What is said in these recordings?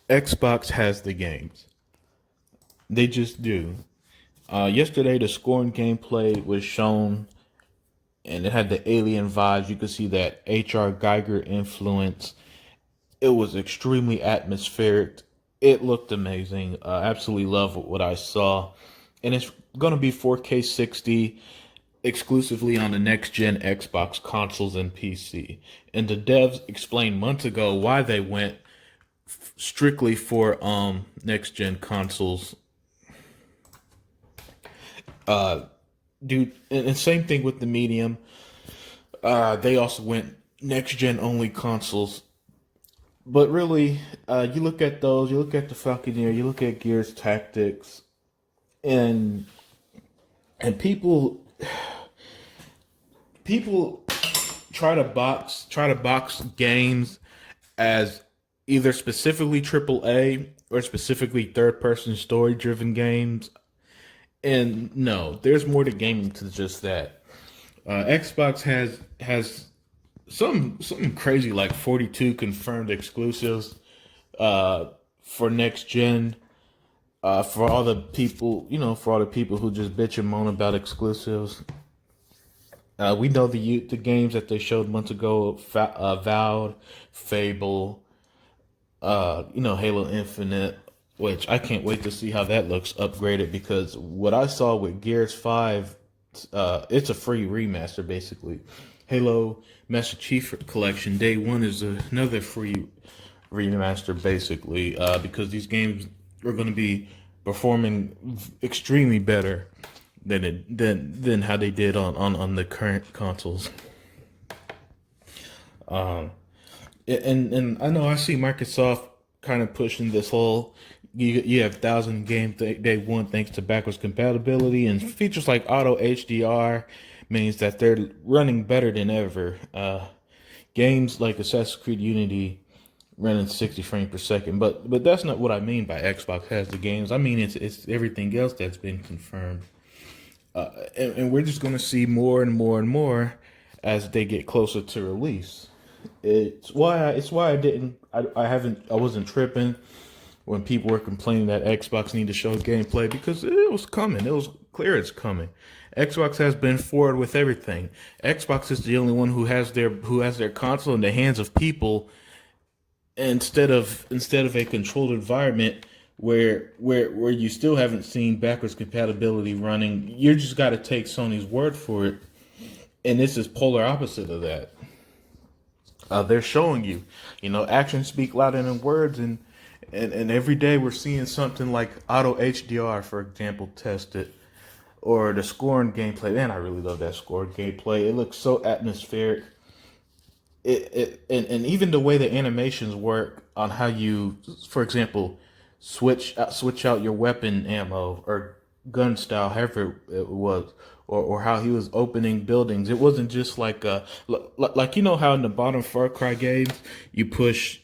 Xbox has the games. They just do. Yesterday, the scoring gameplay was shown, and it had the alien vibes. You could see that H.R. Geiger influence. It was extremely atmospheric. It looked amazing. Absolutely love what I saw, and it's gonna be 4K 60 exclusively on the next gen Xbox consoles and PC. And the devs explained months ago why they went strictly for next gen consoles. Uh, Dude, and same thing with the medium. They also went next gen only consoles. But really, you look at those, you look at the Falconeer, you look at Gears Tactics, and people try to box games as either specifically AAA or specifically third person story driven games. And no, there's more to gaming than just that. Xbox has something crazy like 42 confirmed exclusives for next gen. For all the people, for all the people who just bitch and moan about exclusives, we know the games that they showed months ago: Vowed, Fable, Halo Infinite, which I can't wait to see how that looks upgraded because what I saw with Gears 5, it's a free remaster basically. Halo Master Chief Collection Day 1 is another free remaster basically because these games are going to be performing extremely better than how they did on the current consoles. Um, and I know I see Microsoft kind of pushing this whole you have 1,000 game day one thanks to backwards compatibility and features like auto HDR means that they're running better than ever. Games like Assassin's Creed Unity running 60 frames per second, but that's not what I mean by Xbox has the games. I mean it's everything else that's been confirmed, and we're just going to see more and more and more as they get closer to release. It's why I wasn't tripping when people were complaining that Xbox need to show gameplay because it was coming. It was clear it's coming. Xbox has been forward with everything. Xbox is the only one who has their console in the hands of people instead of a controlled environment where you still haven't seen backwards compatibility running. You just got to take Sony's word for it, and this is polar opposite of that. They're showing you, actions speak louder than words, and every day we're seeing something like auto HDR, for example, tested, or the scoring gameplay. Man, I really love that scoring gameplay. It looks so atmospheric. And even the way the animations work on how you, for example, switch out your weapon ammo or gun style, however it was, or how he was opening buildings. It wasn't just like like how in the bottom Far Cry games you push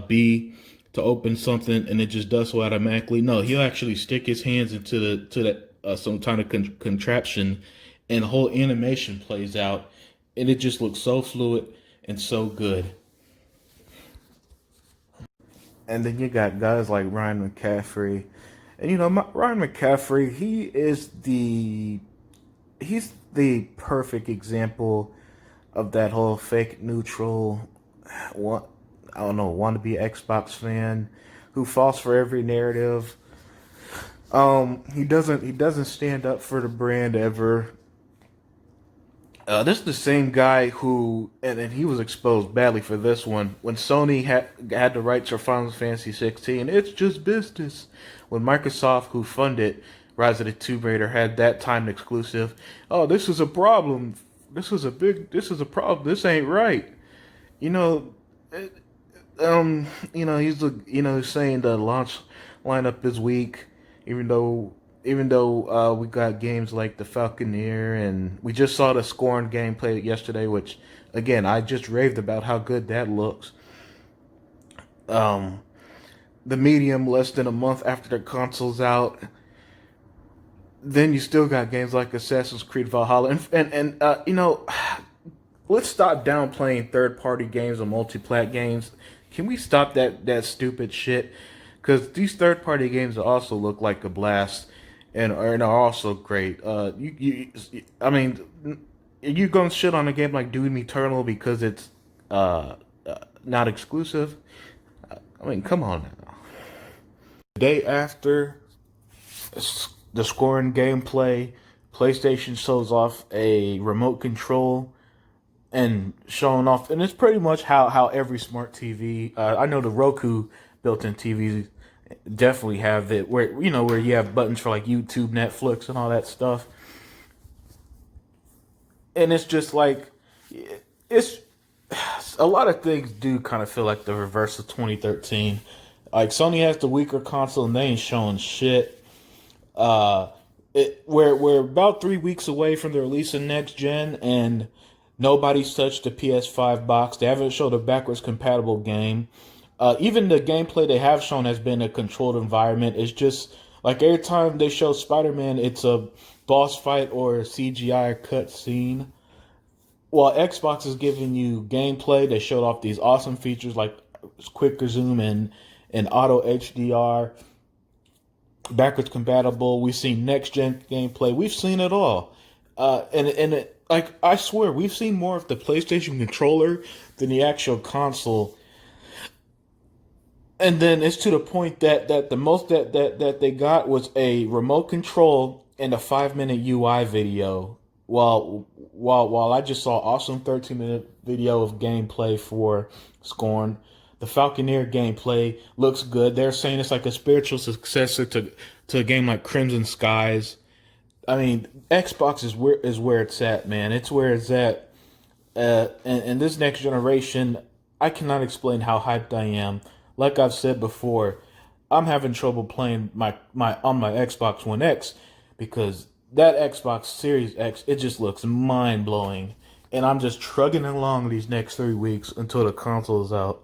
B to open something and it just does so automatically. No, he'll actually stick his hands into the to that some kind of contraption, and the whole animation plays out, and it just looks so fluid and so good. And then you got guys like Ryan McCaffrey, and Ryan McCaffrey, he's the perfect example of that whole fake neutral, what I don't know, wannabe Xbox fan who falls for every narrative. He doesn't stand up for the brand ever. This is the same guy who, and he was exposed badly for this one. When Sony had the rights for Final Fantasy 16, it's just business. When Microsoft, who funded Rise of the Tomb Raider, had that timed exclusive, oh, this is a problem. This is a problem. This ain't right. You know, it, he's saying the launch lineup is weak, even though we got games like the Falconeer, and we just saw the Scorn gameplay yesterday, which again I just raved about how good that looks. Um, the Medium less than a month after the console's out. Then you still got games like Assassin's Creed Valhalla, and let's stop downplaying third party games or multi-plat games. Can we stop that stupid shit? Because these third party games also look like a blast, and are also great. I mean, you gonna shit on a game like Doom Eternal because it's not exclusive? I mean, come on now. The day after the scoring gameplay, PlayStation shows off a remote control and showing off, and it's pretty much how every smart TV. I know the Roku built-in TVs definitely have it, where where you have buttons for like YouTube, Netflix, and all that stuff, and it's just like it's a lot of things do kind of feel like the reverse of 2013. Like Sony has the weaker console and they ain't showing shit. Uh, we're about 3 weeks away from the release of next gen, and nobody's touched the PS5 box. They haven't showed a backwards compatible game. Even the gameplay they have shown has been a controlled environment. It's just like every time they show Spider-Man, it's a boss fight or a CGI cut scene. While Xbox is giving you gameplay, they showed off these awesome features like quicker zoom and auto HDR, backwards compatible. We've seen next gen gameplay. We've seen it all. Like I swear, we've seen more of the PlayStation controller than the actual console. And then it's to the point that the most that they got was a remote control and a 5 minute UI video. While I just saw awesome 13-minute video of gameplay for Scorn. The Falconeer gameplay looks good. They're saying it's like a spiritual successor to a game like Crimson Skies. I mean, Xbox is where it's at, man. It's where it's at. And this next generation, I cannot explain how hyped I am. Like I've said before, I'm having trouble playing my on my Xbox One X because that Xbox Series X, it just looks mind blowing. And I'm just trugging along these next 3 weeks until the console is out.